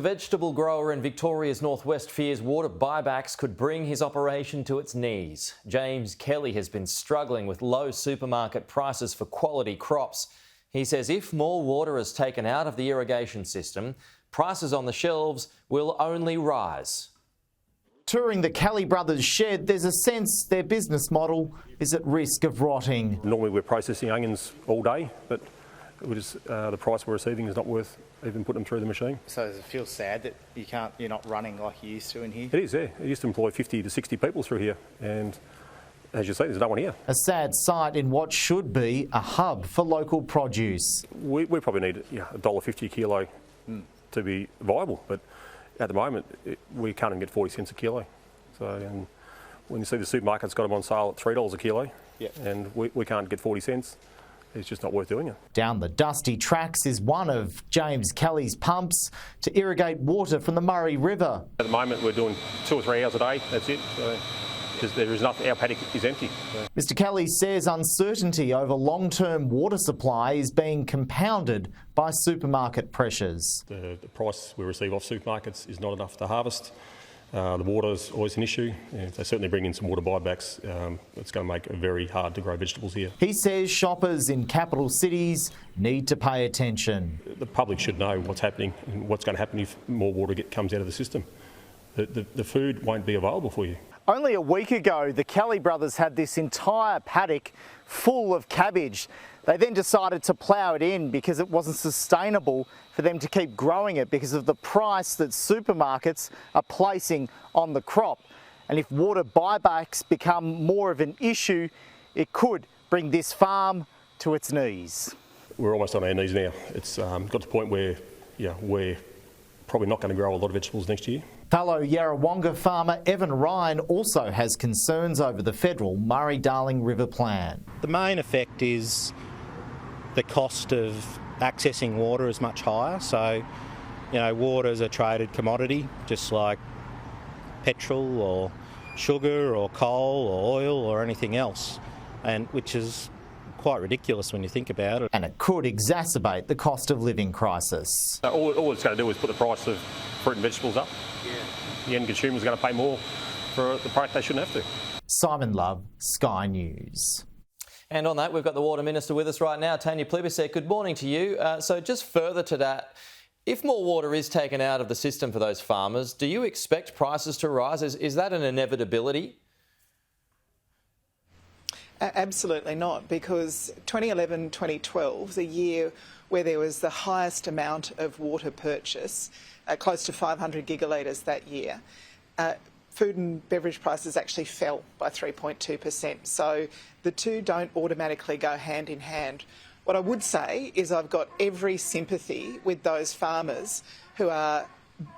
A vegetable grower in Victoria's northwest fears water buybacks could bring his operation to its knees. James Kelly has been struggling with low supermarket prices for quality crops. He says if more water is taken out of the irrigation system, prices on the shelves will only rise. Touring the Kelly brothers' shed, there's a sense their business model is at risk of rotting. Normally we're processing onions all day, but the price we're receiving is not worth even putting them through the machine. So does it feel sad that you're not running like you used to in here? It is, yeah. I used to employ 50 to 60 people through here, and as you say, there's no one here. A sad sight in what should be a hub for local produce. We probably need $1.50 a kilo to be viable, but at the moment we can't even get 40 cents a kilo. So and when you see the supermarket's got them on sale at $3 a kilo, and we can't get 40 cents, it's just not worth doing it. Down the dusty tracks is one of James Kelly's pumps to irrigate water from the Murray River. At the moment we're doing 2 or 3 hours a day, that's it. So there is nothing, our paddock is empty. So. Mr Kelly says uncertainty over long-term water supply is being compounded by supermarket pressures. The price we receive off supermarkets is not enough to harvest. The water is always an issue. If they certainly bring in some water buybacks, it's going to make it very hard to grow vegetables here. He says shoppers in capital cities need to pay attention. The public should know what's happening and what's going to happen if more water comes out of the system. The food won't be available for you. Only a week ago, the Kelly brothers had this entire paddock full of cabbage. They then decided to plough it in because it wasn't sustainable for them to keep growing it because of the price that supermarkets are placing on the crop. And if water buybacks become more of an issue, it could bring this farm to its knees. We're almost on our knees now. It's got to the point where we're probably not going to grow a lot of vegetables next year. Fellow Yarrawonga farmer Evan Ryan also has concerns over the federal Murray-Darling River plan. The main effect is the cost of accessing water is much higher. So, water is a traded commodity, just like petrol or sugar or coal or oil or anything else, and which is quite ridiculous when you think about it. And it could exacerbate the cost of living crisis. All it's going to do is put the price of fruit and vegetables up. The end consumer is going to pay more for the product they shouldn't have to. Simon Love, Sky News. And on that, we've got the Water Minister with us right now, Tanya Plibersek. Good morning to you. So just further to that, if more water is taken out of the system for those farmers, do you expect prices to rise? Is that an inevitability? Absolutely not, because 2011-2012 was a year where there was the highest amount of water purchase, close to 500 gigalitres that year. Food and beverage prices actually fell by 3.2%, so the two don't automatically go hand in hand. What I would say is I've got every sympathy with those farmers who are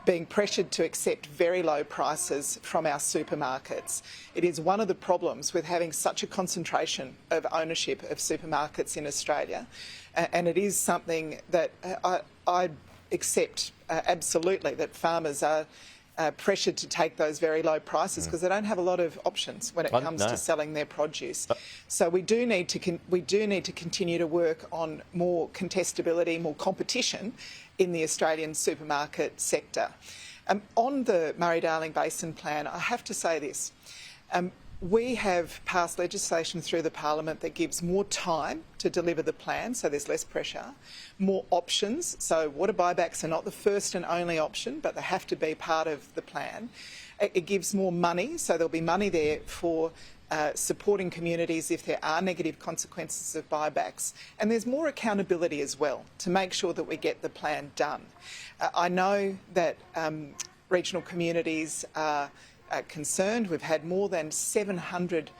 being pressured to accept very low prices from our supermarkets. It is one of the problems with having such a concentration of ownership of supermarkets in Australia, and it is something that I accept absolutely, that farmers are pressured to take those very low prices because they don't have a lot of options when it comes to selling their produce. So we do need to continue to work on more contestability, more competition in the Australian supermarket sector. On the Murray-Darling Basin Plan, I have to say this. We have passed legislation through the Parliament that gives more time to deliver the plan, so there's less pressure, more options, so water buybacks are not the first and only option, but they have to be part of the plan. It gives more money, so there'll be money there for supporting communities if there are negative consequences of buybacks. And there's more accountability as well to make sure that we get the plan done. I know that regional communities are concerned. We've had more than 700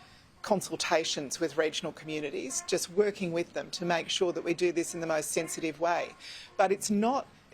consultations with regional communities, just working with them to make sure that we do this in the most sensitive way. But it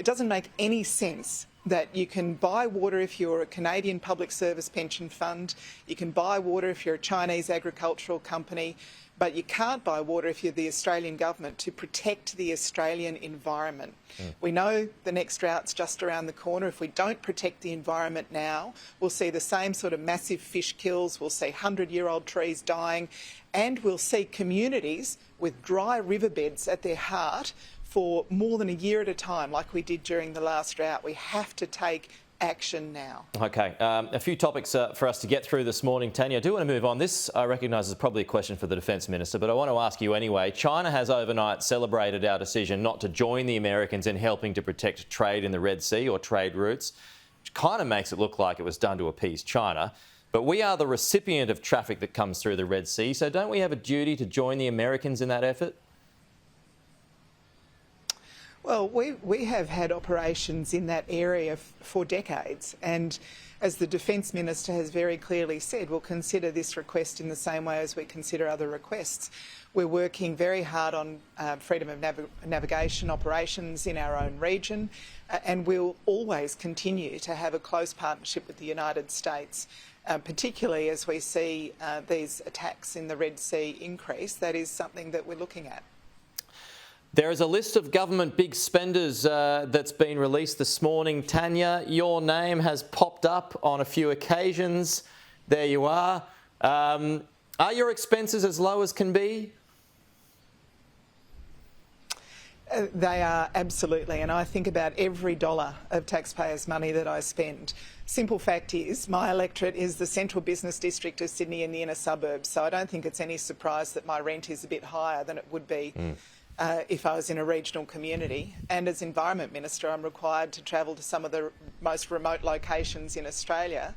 doesn't make any sense that you can buy water if you're a Canadian Public Service Pension Fund, you can buy water if you're a Chinese agricultural company, but you can't buy water if you're the Australian government to protect the Australian environment. We know the next drought's just around the corner. If we don't protect the environment now, we'll see the same sort of massive fish kills, we'll see 100-year-old trees dying, and we'll see communities with dry riverbeds at their heart for more than a year at a time, like we did during the last drought. We have to take action now. OK, a few topics for us to get through this morning. Tanya, I do want to move on. This, I recognise, is probably a question for the Defence Minister, but I want to ask you anyway. China has overnight celebrated our decision not to join the Americans in helping to protect trade in the Red Sea or trade routes, which kind of makes it look like it was done to appease China. But we are the recipient of traffic that comes through the Red Sea, so don't we have a duty to join the Americans in that effort? Well, we have had operations in that area for decades, and as the Defence Minister has very clearly said, we'll consider this request in the same way as we consider other requests. We're working very hard on freedom of navigation operations in our own region, and we'll always continue to have a close partnership with the United States, particularly as we see these attacks in the Red Sea increase. That is something that we're looking at. There is a list of government big spenders that's been released this morning. Tanya, your name has popped up on a few occasions. There you are. Are your expenses as low as can be? They are, absolutely, and I think about every dollar of taxpayers' money that I spend. Simple fact is, my electorate is the central business district of Sydney and the inner suburbs, so I don't think it's any surprise that my rent is a bit higher than it would be if I was in a regional community. And as Environment Minister, I'm required to travel to some of the most remote locations in Australia.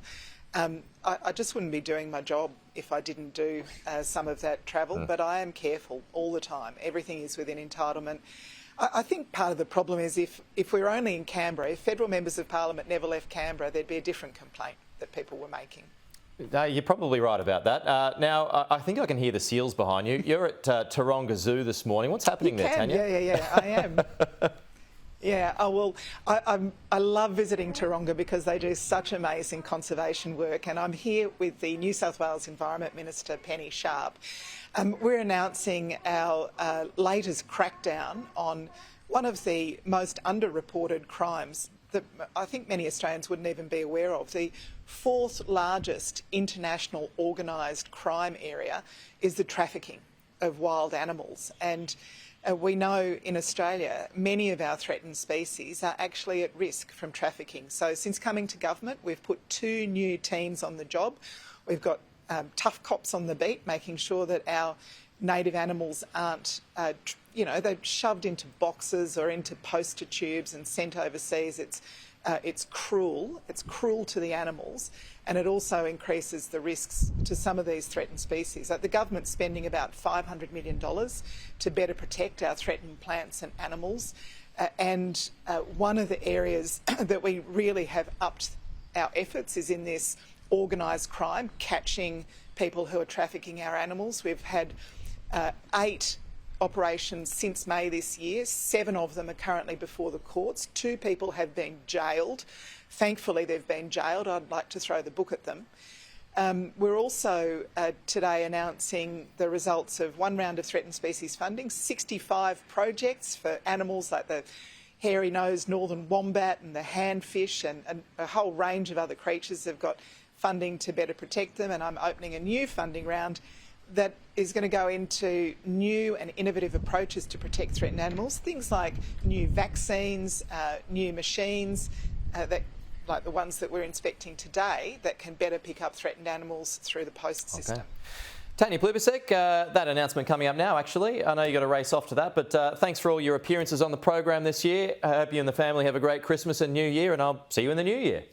I just wouldn't be doing my job if I didn't do some of that travel, but I am careful all the time. Everything is within entitlement. I think part of the problem is if we were only in Canberra, if federal members of parliament never left Canberra, there'd be a different complaint that people were making. You're probably right about that. Now, I think I can hear the seals behind you. You're at Taronga Zoo this morning. What's happening there, Tanya? Yeah, I am. Yeah, oh, well, I love visiting Taronga because they do such amazing conservation work, and I'm here with the New South Wales Environment Minister, Penny Sharp. We're announcing our latest crackdown on one of the most underreported crimes that I think many Australians wouldn't even be aware of. The fourth largest international organised crime area is the trafficking of wild animals. And we know in Australia, many of our threatened species are actually at risk from trafficking. So since coming to government, we've put 2 new teams on the job. We've got tough cops on the beat, making sure that our native animals aren't, they're shoved into boxes or into poster tubes and sent overseas. It's cruel. It's cruel to the animals, and it also increases the risks to some of these threatened species. The government's spending about $500 million to better protect our threatened plants and animals, and one of the areas that we really have upped our efforts is in this organised crime, catching people who are trafficking our animals. We've had 8 operations since May this year. 7 of them are currently before the courts. 2 people have been jailed. Thankfully, they've been jailed. I'd like to throw the book at them. We're also today announcing the results of 1 round of threatened species funding, 65 projects for animals like the hairy-nosed northern wombat and the handfish, and a whole range of other creatures have got funding to better protect them. And I'm opening a new funding round that is going to go into new and innovative approaches to protect threatened animals, things like new vaccines, new machines, like the ones that we're inspecting today, that can better pick up threatened animals through the post system. Tanya Plibersek, that announcement coming up now, actually. I know you've got to race off to that, but thanks for all your appearances on the program this year. I hope you and the family have a great Christmas and New Year, and I'll see you in the new year.